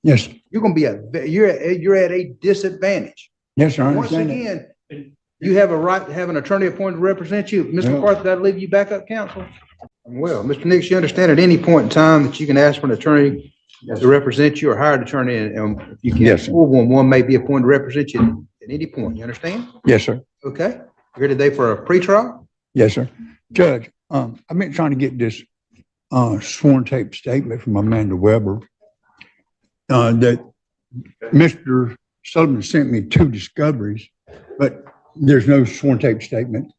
Yes. You're going to be you're at a disadvantage. Yes, sir. I Once understand again, you have a right to have an attorney appointed to represent you. Mr. McCarthy, that'll leave you back up counsel. Well, Mr. Nix, you understand at any point in time that you can ask for an attorney to represent you or hire an attorney, and if you can't afford one may be appointed to represent you at any point. You understand? Yes, sir. Okay. You're here today for a pretrial? Yes, sir. Judge, I've been trying to get this sworn tape statement from Amanda Weber that Mr. Sullivan sent me 2 discoveries, but there's no sworn tape statement.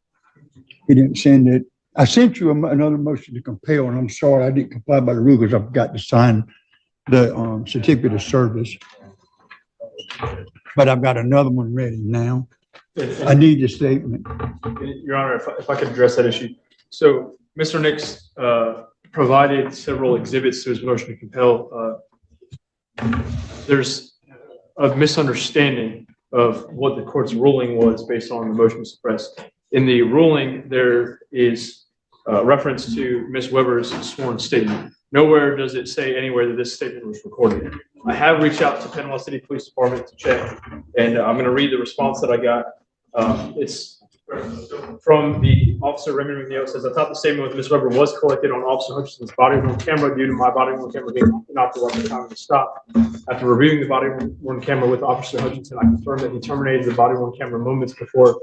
He didn't send it. I sent you another motion to compel, and I'm sorry I didn't comply by the rule because I forgot to sign the certificate of service. But I've got another one ready now. I need the statement. Your Honor, if I could address that issue. So Mr. Nix provided several exhibits to his motion to compel. There's a misunderstanding of what the court's ruling was based on the motion to suppress. In the ruling, there is reference to Ms. Weber's sworn statement. Nowhere does it say anywhere that this statement was recorded. I have reached out to Panama City Police Department to check, and I'm going to read the response that I got. It's from the officer, Raymond McNeil. Says, I thought the statement with Ms. Weber was collected on Officer Hutchinson's body worn camera due to my body worn camera being inoperative at the time to stop. After reviewing the body worn camera with Officer Hutchinson, I confirmed that he terminated the body worn camera moments before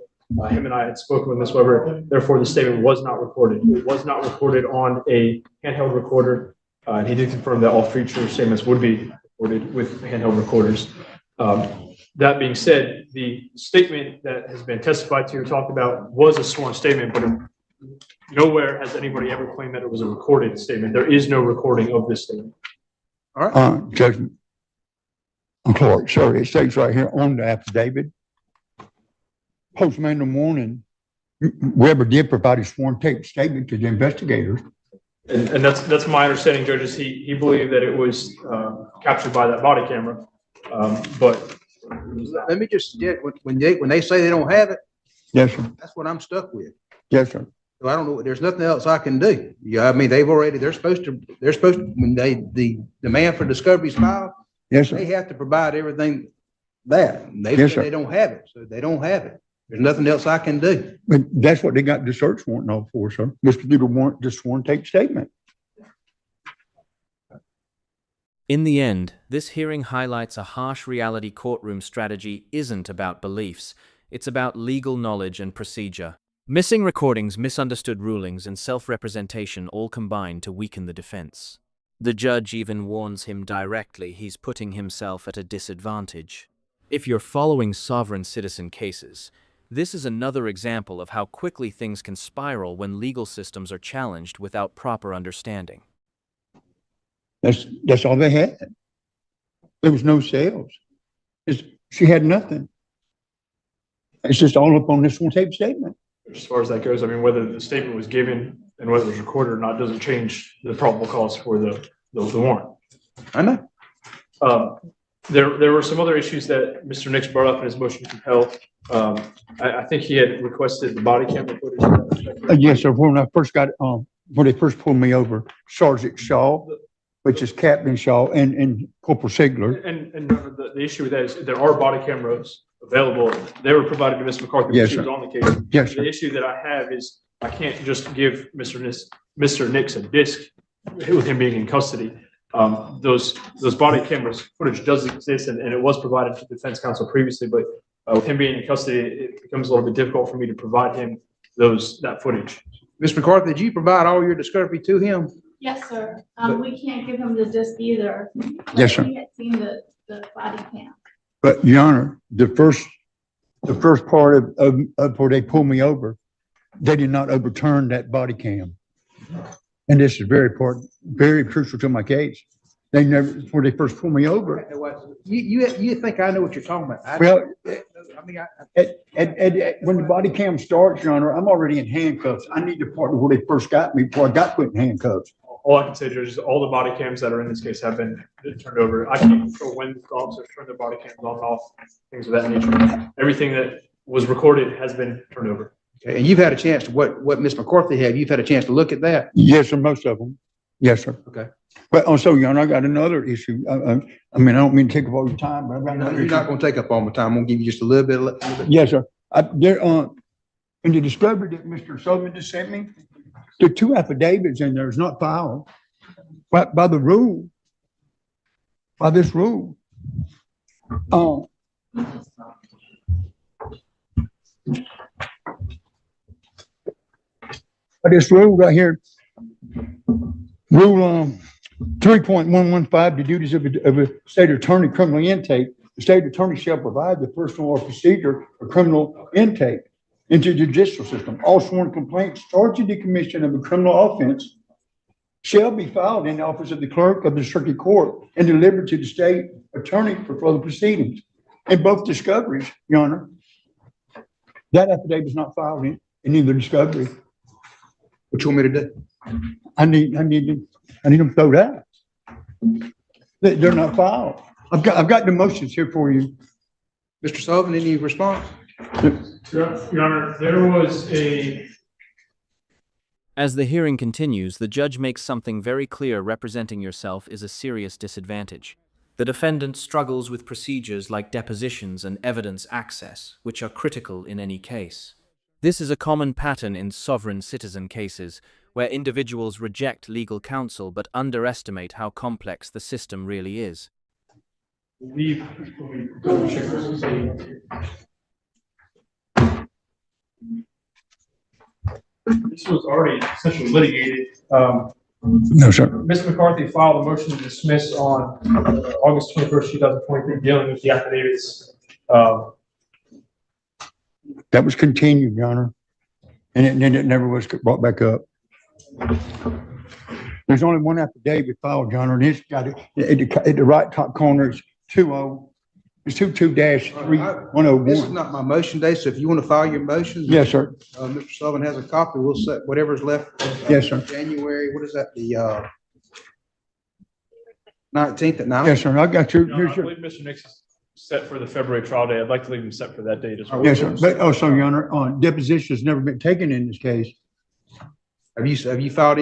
him and I had spoken with Ms. Weber. Therefore, the statement was not recorded. It was not recorded on a handheld recorder. And he did confirm that all future statements would be recorded with handheld recorders. That being said, the statement that has been testified to or talked about was a sworn statement, but nowhere has anybody ever claimed that it was a recorded statement. There is no recording of this statement. All right. Judge Clark, sorry, it states right here on the affidavit. Postman in the morning, Weber did provide a sworn tape statement to the investigators. And that's my understanding, judges. He believed that it was captured by that body camera, but let me just get when they say they don't have it. Yes, sir. That's what I'm stuck with. Yes, sir. So I don't know. There's nothing else I can do. Yeah, I mean they're supposed to when the demand for discovery is filed. Yes, sir. They have to provide everything that they yes, say sir. They don't have it, so they don't have it. There's nothing else I can do. But that's what they got the search warrant all for, sir. Mr. Doodle warrant the sworn tape statement. In the end, this hearing highlights a harsh reality courtroom strategy isn't about beliefs, it's about legal knowledge and procedure. Missing recordings, misunderstood rulings, and self-representation all combine to weaken the defense. The judge even warns him directly he's putting himself at a disadvantage. If you're following sovereign citizen cases, this is another example of how quickly things can spiral when legal systems are challenged without proper understanding. That's all they had. There was no sales. She had nothing. It's just all up on this one tape statement. As far as that goes, I mean, whether the statement was given and whether it was recorded or not doesn't change the probable cause for the warrant. I know. There were some other issues that Mr. Nix brought up in his motion to compel. I think he had requested the body camera footage. Yes, sir. When I first got when they first pulled me over, Sergeant Shaw, which is Captain Shaw, and Corporal Sigler. And the issue with that is there are body cameras available. They were provided to Mr. McCarthy when she was on the case. Yes, sir. The issue that I have is I can't just give Mr. Nix a disc with him being in custody. Those body cameras footage does exist, and it was provided to the defense counsel previously, but with him being in custody, it becomes a little bit difficult for me to provide him that footage. Mr. McCarthy, did you provide all your discovery to him? Yes, sir. We can't give him the disc either. Yes, sir. He had seen the body cam. But Your Honor, the first part of where they pulled me over, they did not overturn that body cam. And this is very crucial to my case. They never, before they first pulled me over. You think I know what you're talking about? When the body cam starts, Your Honor, I'm already in handcuffs. I need the part where they first got me before I got put in handcuffs. All I can say, Judge, is all the body cams that are in this case have been turned over. I can't control when the officers turn their body cams on and off, things of that nature. Everything that was recorded has been turned over. Okay, and you've had a chance to what Ms. McCarthy had. You've had a chance to look at that. Yes, sir. Most of them. Yes, sir. Okay. But also, Your Honor, I got another issue. I mean, I don't mean to take up all your time, but I've got another You're not issue. gonna take up all my time. I'm gonna give you just a little bit. Yes, sir. There, in the discovery that Mr. Sullivan just sent me, there are two affidavits in there. It's not filed. But by the rule, by this rule, by this rule right here, rule 3.115, the duties of a state attorney criminal intake. The state attorney shall provide the personal or procedure for criminal intake into the judicial system. All sworn complaints charging the commission of a criminal offense shall be filed in the office of the clerk of the circuit court and delivered to the state attorney for further proceedings. In both discoveries, Your Honor, that affidavit is not filed in either discovery. What you want me to do? I need them thrown out. They're not filed. I've got the motions here for you. Mr. Sullivan, any response? Your Honor, there was a. As the hearing continues, the judge makes something very clear: representing yourself is a serious disadvantage. The defendant struggles with procedures like depositions and evidence access, which are critical in any case. This is a common pattern in sovereign citizen cases, where individuals reject legal counsel but underestimate how complex the system really is. This was already essentially litigated. No, sir. Ms. McCarthy filed a motion to dismiss on August 21st, 2023, dealing with the affidavits. That was continued, Your Honor. And it never was brought back up. There's only one affidavit filed, Your Honor, and it's got it at the right top corner. It's 22-3101. This is not my motion day, so if you want to file your motions. Yes, sir. Mr. Sullivan has a copy. We'll set whatever's left. Yes, sir. January, what is that, the 19th at 9? Yes, sir. I got your, I here's your. believe Mr. Nix is set for the February trial day. I'd like to leave him set for that date as well. Yes, sir. But also, Your Honor, deposition has never been taken in this case. Have you filed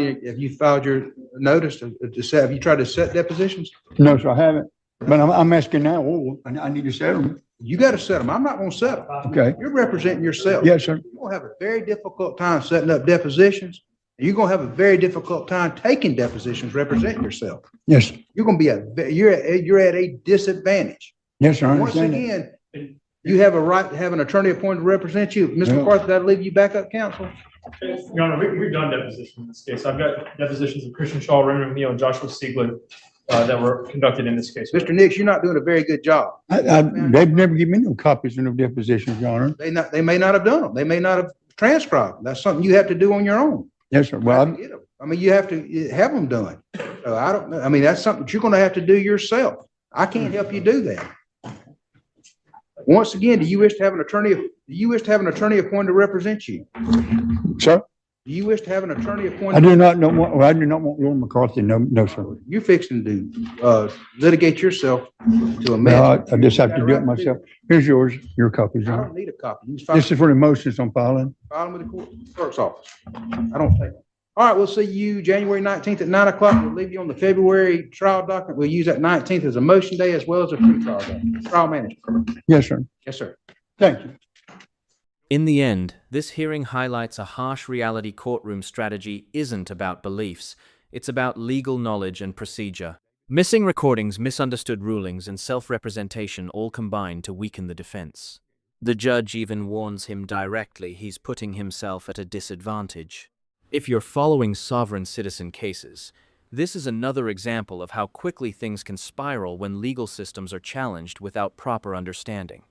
your notice to set, have you tried to set depositions? No, sir, I haven't. But I'm asking now, I need to settle them. You got to set them. I'm not going to set them. Okay. You're representing yourself. Yes, sir. You're going to have a very difficult time setting up depositions. And you're going to have a very difficult time taking depositions representing yourself. Yes. You're going to be you're at a disadvantage. Yes, sir. I Once understand that. again, you have a right to have an attorney appointed to represent you. Mr. Yeah. McCarthy, that'll leave you back up counsel. Your Honor, we've done depositions in this case. I've got depositions of Christian Shaw, Raymond McNeil, and Joshua Siegler that were conducted in this case. Mr. Nix, you're not doing a very good job. They've never given me no copies of no depositions, Your Honor. They may not have done them. They may not have transcribed them. That's something you have to do on your own. Yes, sir. Well, I mean, you have to have them done. So I don't know. I mean, that's something you're going to have to do yourself. I can't help you do that. Once again, do you wish to have an attorney appointed to represent you? sir, Do you wish to have an attorney I appointed? do not know, I do not want Lord McCarthy. No, sir. You're fixing to litigate yourself to a mess. No, I just have to do it myself. Here's yours, your copies, I Your Honor. don't need a copy. You can file This is for the motions I'm filing. them with the clerk's office. I don't take them. All right, we'll see you January 19th at 9 o'clock. We'll leave you on the February trial document. We'll use that 19th as a motion day as well as a pre-trial day. Trial management. Yes, sir. Yes, sir. Thank you. In the end, this hearing highlights a harsh reality. Courtroom strategy isn't about beliefs, it's about legal knowledge and procedure. Missing recordings, misunderstood rulings, and self-representation all combine to weaken the defense. The judge even warns him directly he's putting himself at a disadvantage. If you're following sovereign citizen cases, this is another example of how quickly things can spiral when legal systems are challenged without proper understanding.